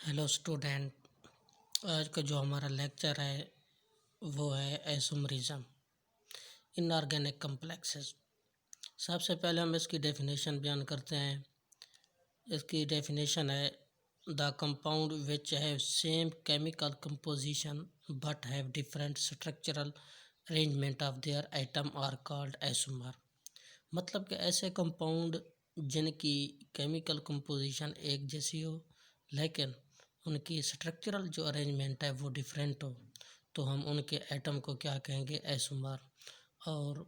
Hello student. आज का जो हमारा लेक्चर है वो है आइसोमरिज्म इन ऑर्गेनिक कम्प्लेक्सेस। सबसे पहले हम इसकी डेफिनेशन बयान करते हैं। इसकी डेफिनेशन है the compound which have same chemical composition but have different structural arrangement of their item are called isomer. मतलब कि ऐसे कंपाउंड जिनकी केमिकल कंपोजिशन एक जैसी हो लेकिन उनकी स्ट्रक्चरल जो अरेंजमेंट है वो डिफरेंट हो, तो हम उनके एटम को क्या कहेंगे? आइसोमर। और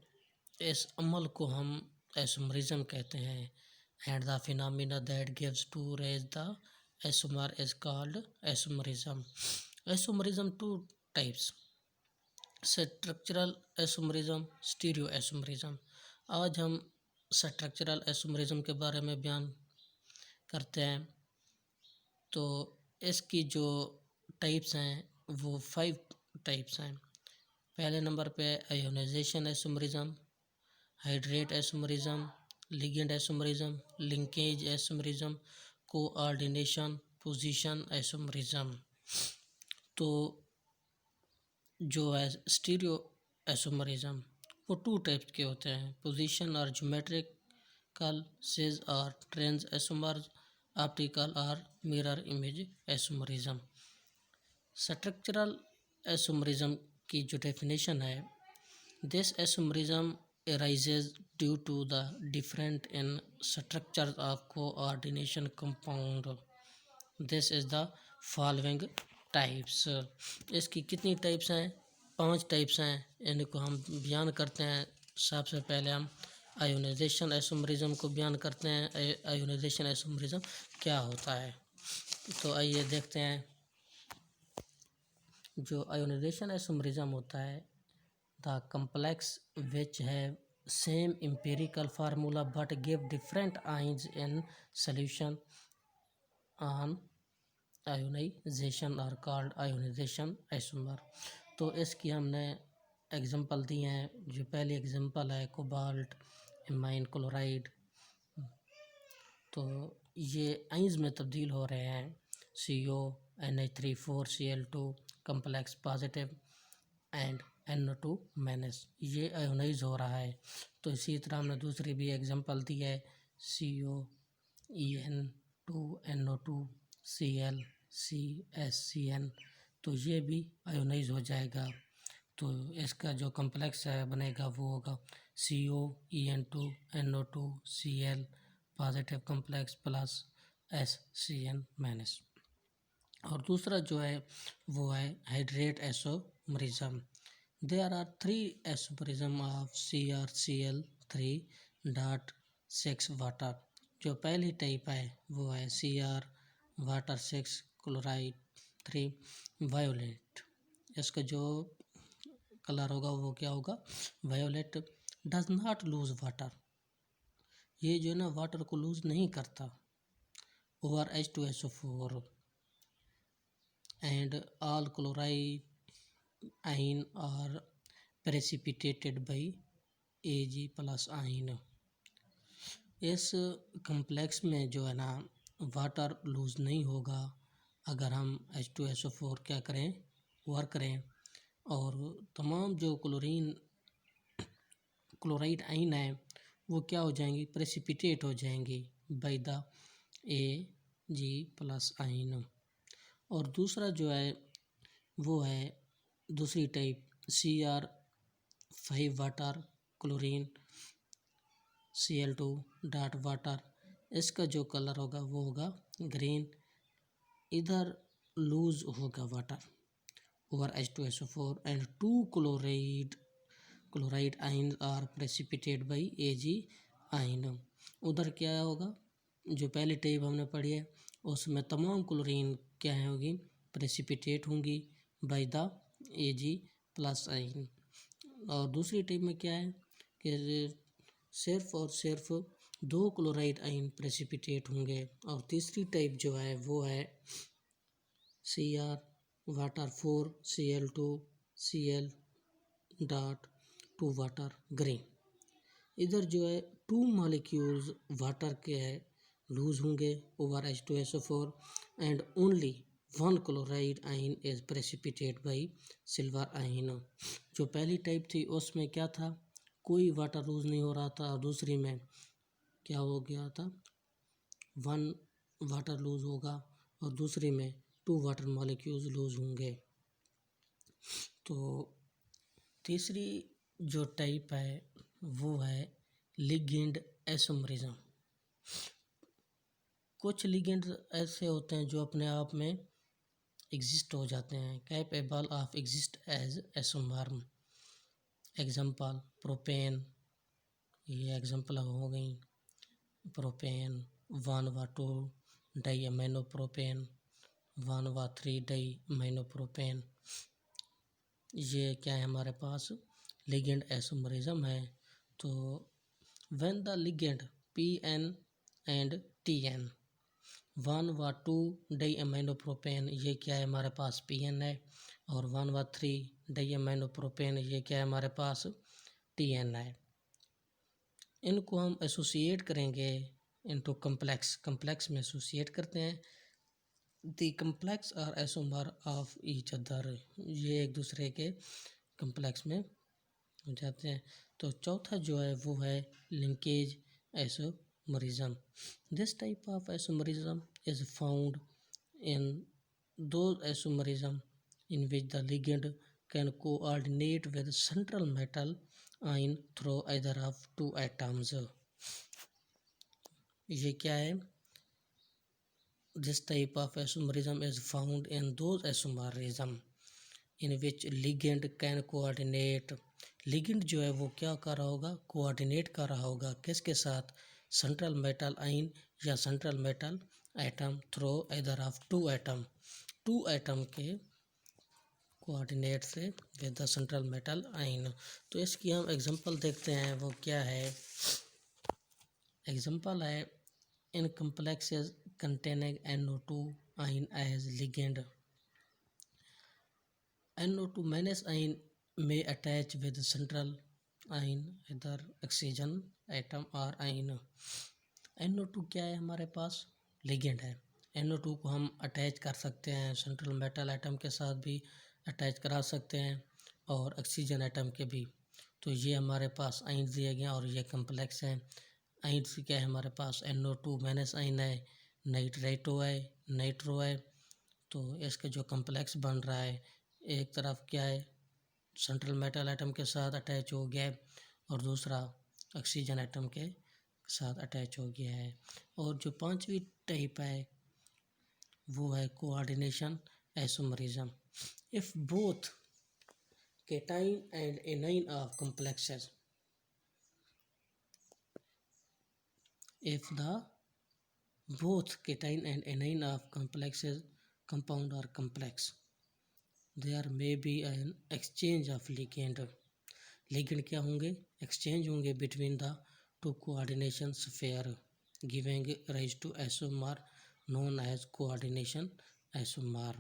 इस अमल को हम आइसोमरिज्म कहते हैं। And the phenomena that gives to raise the isomer is called isomerism. Isomerism two types: structural isomerism, stereo isomerism. आज हम स्ट्रक्चरल आइसोमरिज्म के बारे में बयान करते हैं। तो इसकी जो टाइप्स हैं वो 5 टाइप्स हैं। पहले नंबर पे ionisation isomerism, hydrate isomerism, ligand isomerism, linkage isomerism, coordination, position isomerism. तो जो है स्टीरियो आइसोमरिज्म वो 2 टाइप्स के होते हैं: पोजीशन और ज्योमेट्रिकल सिज और ट्रेंस आइसोमर, ऑप्टिकल और mirror image isomerism. Structural isomerism की जो डेफिनेशन है, this isomerism arises due to the different in structures of coordination compound. This is the following types. इसकी कितनी टाइप्स हैं? 5 टाइप्स हैं। इनको हम बयान करते हैं। सबसे पहले हम आयोनाइजेशन आइसोमरिज्म को बयान करते हैं। आयोनाइजेशन आइसोमरिज्म क्या होता है? तो आइए देखते हैं। जो आयोनाइजेशन आइसोमरिज्म होता है, the complex which have same empirical formula but give different ions in solution on ionisation are called ionisation isomer. तो इसकी हमने एग्जांपल दी हैं। जो पहली एग्जांपल है कोबाल्ट एमाइन क्लोराइड। तो ये आयंस में तब्दील हो रहे हैं। CO NH3 4Cl2 complex positive and NO2 minus, ये आयोनाइज हो रहा है। तो इसी तरह हमने दूसरी भी एग्जांपल दी है COEN2NO2Cl CSCN, तो ये भी आयोनाइज हो जाएगा। तो इसका जो कम्प्लेक्स है बनेगा वो होगा COEN2NO2Cl positive complex plus SCN minus. और दूसरा जो है वो है hydrate isomerism. There are 3 isomerism of CrCl3.6 water. जो पहली टाइप है वो है Cr वाटर 6 क्लोराइड 3 वायोलेट। इसका जो कलर होगा वो क्या होगा? Violet. Does not lose water, ये जो है ना वाटर को लूज नहीं करता। Over H2SO4 and all chloride ion are precipitated by Ag plus ion. इस कम्प्लेक्स में जो है ना वाटर लूज नहीं होगा अगर हम H2SO4 क्या करें? वर्क करें। और तमाम जो क्लोराइड आइन है वो क्या हो जाएंगी? प्रेसिपिटेट हो जाएंगी बाई द Ag प्लस आइन। और दूसरा जो है वो है दूसरी type Cr5 water chlorine Cl2 dot water. इसका जो कलर होगा वो होगा ग्रीन। इधर लूज होगा water over H2SO4 and 2 chloride ion are precipitate by Ag ion. उधर क्या होगा? जो पहली टाइप हमने पढ़ी है उसमें तमाम क्लोरीन क्या होगी? प्रेसिपिटेट होंगी बाई द Ag प्लस आइन। और दूसरी टाइप में क्या है कि सिर्फ और सिर्फ 2 क्लोराइड आइन प्रेसिपिटेट होंगे। और तीसरी टाइप जो है वो है Cr water 4 Cl2 Cl dot 2 water green. इधर जो है 2 मॉलिक्यूल्स वाटर के है लूज होंगे over H2SO4 and only one chloride ion is precipitate by silver ion. जो पहली टाइप थी उसमें क्या था, कोई वाटर लूज नहीं हो रहा था, और दूसरी में क्या हो गया था, वन वाटर लूज होगा और दूसरी में टू वाटर मॉलिक्यूल्स लूज होंगे। तो तीसरी जो टाइप है वो है लिगेंड आइसोमरिज्म। कुछ लिगेंड ऐसे होते हैं जो अपने आप में एग्जिस्ट हो जाते हैं, capable of exist as isomerism. Example propane, ये एग्जांपल हो गई। प्रोपेन 1 व 2 डाई अमीनो प्रोपेन, 1 व 3 डाई अमीनो प्रोपेन, ये क्या है हमारे पास लिगेंड आइसोमरिज्म है। तो when the ligand PN and TN 1 व 2 डाई अमीनो प्रोपेन, ये क्या है हमारे पास PN है, और 1 व 3 डाई अमीनो प्रोपेन, ये क्या है हमारे पास TN है। इनको हम एसोसिएट करेंगे इनटू कम्प्लेक्स में एसोसिएट करते हैं। The complex are isomer of each other, ये एक दूसरे के कम्प्लेक्स में हो जाते हैं। तो चौथा जो है वो है linkage isomerism. This type of isomerism is found in those isomerism in which the ligand can coordinate with central metal ion through either of two atoms। ये क्या है, this type of isomerism is found in those isomerism in which ligand can coordinate। ligand जो है वो क्या कर रहा होगा, कोऑर्डिनेट कर रहा होगा किसके साथ, सेंट्रल मेटल आयन या central metal atom through either of two atom के कोऑर्डिनेट से with the central metal ion. तो इसकी हम एग्जांपल देखते हैं, वो क्या है। एग्जांपल है in complexes containing NO2 ion as ligand. NO2 minus ion में अटैच विद सेंट्रल आयन इधर ऑक्सीजन एटम और आयन। NO2 क्या है हमारे पास, लिगेंड है। NO2 को हम अटैच कर सकते हैं सेंट्रल मेटल एटम के साथ भी अटैच करा सकते हैं और ऑक्सीजन एटम के भी। तो ये हमारे पास आयन दिए गए और ये कम्प्लेक्स हैं। आयन से क्या है हमारे पास NO2 माइनस आयन है, नाइट्रेटो है, नाइट्रो है। तो इसका जो कम्प्लेक्स बन रहा है, एक तरफ क्या है सेंट्रल मेटल एटम के साथ अटैच हो गया है और दूसरा ऑक्सीजन एटम के साथ अटैच हो गया है। और जो पांचवी टाइप है वो है coordination isomerism. If both cation and anion of complexes, if the both cation and anion of complexes compound are complex, there may be an exchange of ligand। ligand क्या होंगे, exchange होंगे between the two coordination sphere giving rise to isomer known as coordination isomer।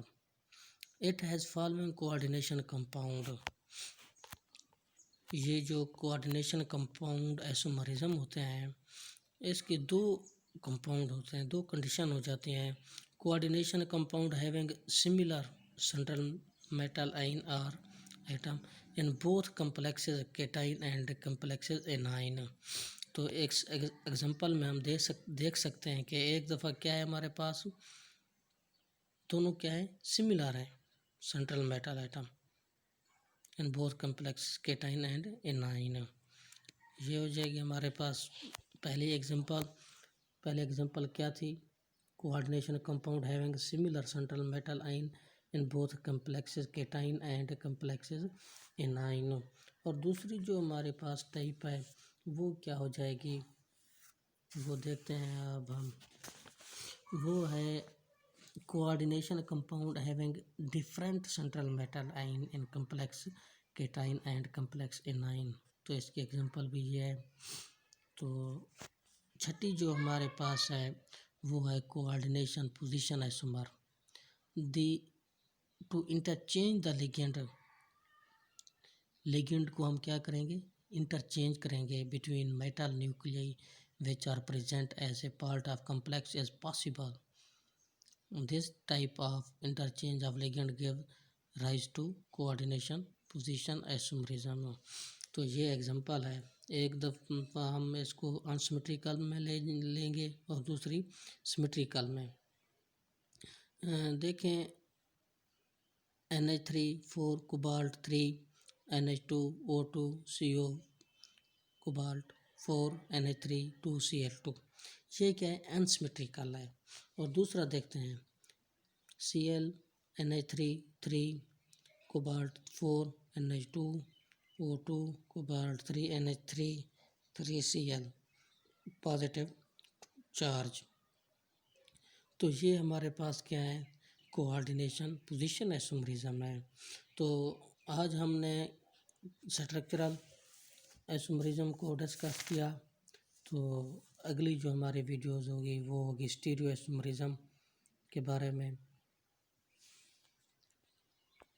it has following coordination compound। ये जो coordination compound isomerism होते हैं, इसके दो compound होते हैं, दो कंडीशन हो जाती हैं। Coordination compound having similar central metal ion और atom in both complexes cation and complexes anion. तो एक एग्जांपल में हम देख सकते हैं कि एक दफ़ा क्या है हमारे पास, दोनों क्या है सिमिलर है central metal atom in both complex cation and A9. ये हो जाएगी हमारे पास पहले एग्जांपल क्या थी, coordination compound having similar central metal ion in both complexes cation and complexes A9. और दूसरी जो हमारे पास टाइप है वो क्या हो जाएगी, वो देखते हैं अब हम। वो है coordination compound having different central metal ion in complex cation and complex A9. तो इसके एग्जांपल भी ये है। तो छठी जो हमारे पास है वो है coordination position isomer. The two interchange the ligand को हम क्या करेंगे, इंटरचेंज करेंगे between metal nuclei which are present as a part of complex is possible. This type of interchange of ligand give rise to coordination position isomerism. तो ये example है। एक दफ़ा हम इसको अनसिमेट्रिकल में लेंगे और दूसरी सिमेट्रिकल में। देखें NH3 4 cobalt 3 NH2 O2 CO cobalt 4 NH3 2 Cl2, ये क्या है अनसिमेट्रिकल है। और दूसरा देखते हैं Cl NH3 3 cobalt 4 NH2 O2 cobalt 3 NH3 3 Cl positive charge. तो ये हमारे पास क्या है कोऑर्डिनेशन पोजीशन आइसोमरिज्म है। तो आज हमने स्ट्रक्चरल आइसोमरिज्म को डिस्कस किया। तो अगली जो हमारी वीडियोस होगी वो होगी स्टीरियो आइसोमरिज्म के बारे में।